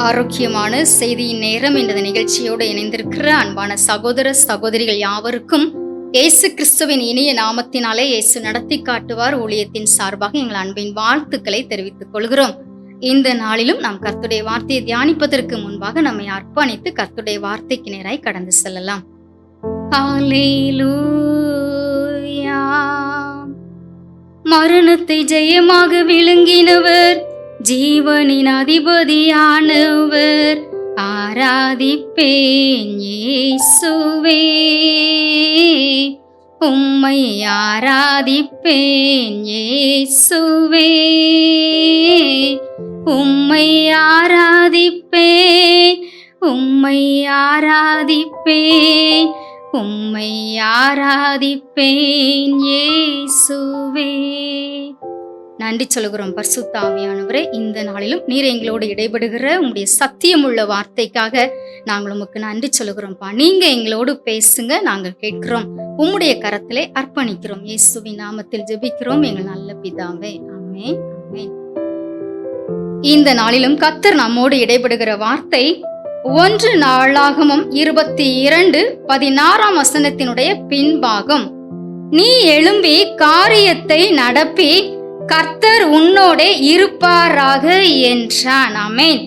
ஆரோக்கியமான செய்தியின் நேரம் என்ற நிகழ்ச்சியோடு இணைந்திருக்கிற அன்பான சகோதர சகோதரிகள் யாவருக்கும் இயேசு கிறிஸ்துவின் இனிய நாமத்தினாலே இயேசு நடத்தி காட்டுவார் ஊழியத்தின் சார்பாக எங்கள் அன்பின் வாழ்த்துக்களை தெரிவித்துக் கொள்கிறோம். இந்த நாளிலும் நாம் கர்த்தருடைய வார்த்தையை தியானிப்பதற்கு முன்பாக நம்மை அர்ப்பணித்து கர்த்தருடைய வார்த்தைக்கு நேராய் கடந்து செல்லலாம். ஹல்லேலூயா. மரணத்தை ஜெயமாக விழுங்கினவர், ஜீவனின் அதிபதியானவர், ஆராதிப்பேன் இயேசுவே, உம்மை ஆராதிப்பேன் இயேசுவே, உம்மை ஆராதிப்பேன், உம்மை ஆராதிப்பேன், உம்மை ஆராதிப்பேன் இயேசுவே. நன்றி சொல்கிறோம் பரிசுத்த ஆவியானவரே. இந்த நாளிலும் நீர் எங்களோடு இடைபடுகிற உம்முடைய சத்தியமுள்ள வார்த்தைக்காக நாங்கள் உமக்கு நன்றி சொல்கிறோம்ப்பா. நீங்க எங்களோடு பேசுங்க, நாங்கள் கேட்கிறோம். உம்முடைய கரத்திலே அர்ப்பணிக்கிறோம். இயேசுவின் நாமத்தில் ஜெபிக்கிறோம் எங்கள் நல்ல பிதாவே, ஆமென், ஆமென். இந்த நாளிலும் கர்த்தர் நம்மோடு இடைபடுகிற வார்த்தை 1 நாளாகமம் 22:16 வசனத்தினுடைய பின்பாகம். நீ எழும்பி காரியத்தை நடப்பி கர்த்தர் உன்னோடே இருப்பாராக என்றான். ஆமென்.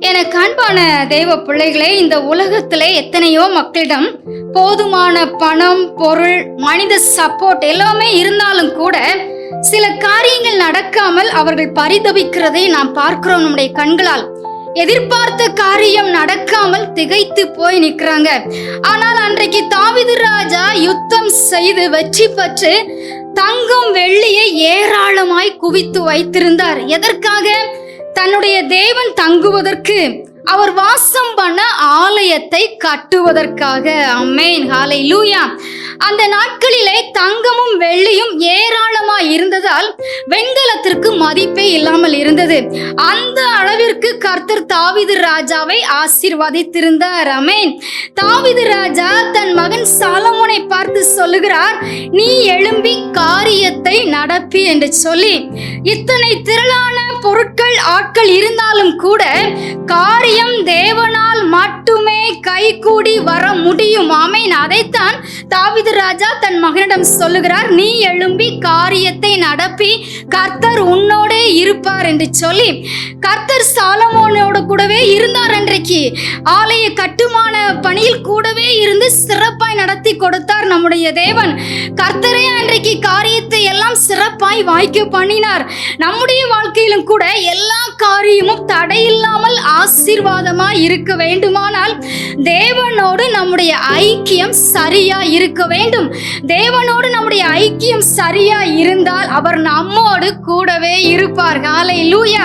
எனக்கு அன்பான தேவ பிள்ளைகளே, இந்த உலகத்திலே எத்தனையோ மக்களிடம் போதுமான பணம், பொருள், மனித சப்போர்ட் எல்லாமே இருந்தாலும் கூட சில காரியங்கள் நடக்காமல் அவர்கள் பரிதபிக்கிறதை நாம் பார்க்கிறோம் நம்முடைய கண்களால். எதிர்பார்த்த காரியம் நடக்காமல் திகைத்து போய் நிற்கிறாங்க. ஆனால் அன்றைக்கு தாவீது ராஜா யுத்தம் செய்து வெற்றி பெற்று தங்கம் வெள்ளியை ஏராளமாய் குவித்து வைத்திருந்தார். எதற்காக? தன்னுடைய தேவன் தங்குவதற்கு, அவர் வாசம் பண்ண ஆலயத்தை கட்டுவதற்காக. ஆமென், ஹல்லேலூயா. அந்த நாட்களிலே தங்கமும் வெள்ளியும் ஏராளமாய் இருந்ததால் வெண்கலத்திற்கு மதிப்பே இல்லாமல் இருந்தது. அந்த அளவிற்கு கர்த்தர் தாவீது ராஜாவை ஆசீர்வதித்திருந்தார். ஆமென். தாவீது ராஜா தன் மகன் சாலமோனை பார்த்து சொல்லுகிறார், நீ எழும்பி காரியத்தை நடப்பி என்று சொல்லி. இத்தனை திரளான பொருட்கள், ஆட்கள் இருந்தாலும் கூட காரியம் தேவனால் மட்டுமே கைகூடி வர முடியும். ஆமென். அதைத்தான் தாவீது ராஜா தன் மகனிடம் சொல்லுகிறார், நீ எழும்பி காரியத்தை நடப்பி கர்த்தர் உன்னோடே இருப்பார் என்று சொல்லி. கர்த்தர் சாலமோனோடு கூடவே இருந்தார். அன்றைக்கு ஆலய கட்டுமான பணியில் கூடவே இருந்து சிறப்பாய் நடத்தி கொடுத்தார் நம்முடைய தேவன். கர்த்தரே அன்றைக்கு காரியத்தை எல்லாம் சிறப்பாய் வாய்க்க பண்ணினார். நம்முடைய வாழ்க்கையிலும் கூட எல்லா காரியமும் தடையில்லாமல் ஆசீர்வாதமாய் இருக்க வேண்டுமானால் தேவனோடு நம்முடைய ஐக்கியம் சரியா இருக்க வேண்டும். தேவனோடு நம்முடைய ஐக்கியம் சரியா இருந்தால் அவர் நம்மோடு கூடவே இருப்பார். ஹல்லேலூயா.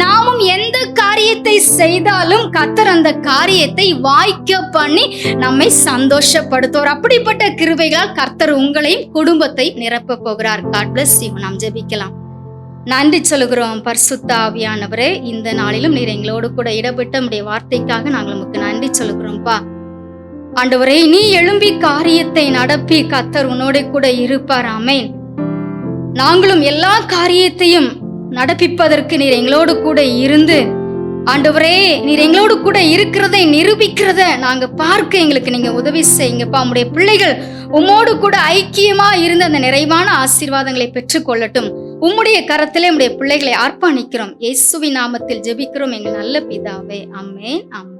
நாமும் எந்த காரியத்தை செய்தாலும் கர்த்தர் அந்த காரியத்தை வாய்க்க பண்ணி நம்மை சந்தோஷப்படுத்துவார். அப்படிப்பட்ட கிருபைகளால் கர்த்தர் உங்களையும் குடும்பத்தை நிரப்ப போகிறார். God bless you. நாம் ஜெபிக்கலாம். நன்றி சொல்கிறோம் பரிசுத்த ஆவியானவரே. இந்த நாளிலும் நீர் எங்களோடு கூட இடப்பட்ட உம்முடைய வார்த்தைக்காக நாங்கள் உமக்கு நன்றி சொல்கிறோம்ப்பா. ஆண்டவரே, நீ எழும்பி காரியத்தை நடப்பி கர்த்தர் உன்னோட கூட இருப்பார். ஆமென். நாங்களும் எல்லா காரியத்தையும் நடப்பிப்பதற்கு நீர் எங்களோடு கூட இருந்து, ஆண்டவரே, நீர் எங்களோடு கூட இருக்கிறதை நிரூபிக்கிறத நாங்க பார்க்க எங்களுக்கு நீங்க உதவி செய்யுங்கப்பா. உம்முடைய பிள்ளைகள் உம்மோடு கூட ஐக்கியமா இருந்து அந்த நிறைவான ஆசீர்வாதங்களை பெற்றுக்கொள்ளட்டும். உம்முடைய கரத்திலே உம்முடைய பிள்ளைகளை அர்ப்பணிக்கிறோம். இயேசுவின் நாமத்தில் ஜெபிக்கிறோம் எங்கள் நல்ல பிதாவே, ஆமென், ஆமென்.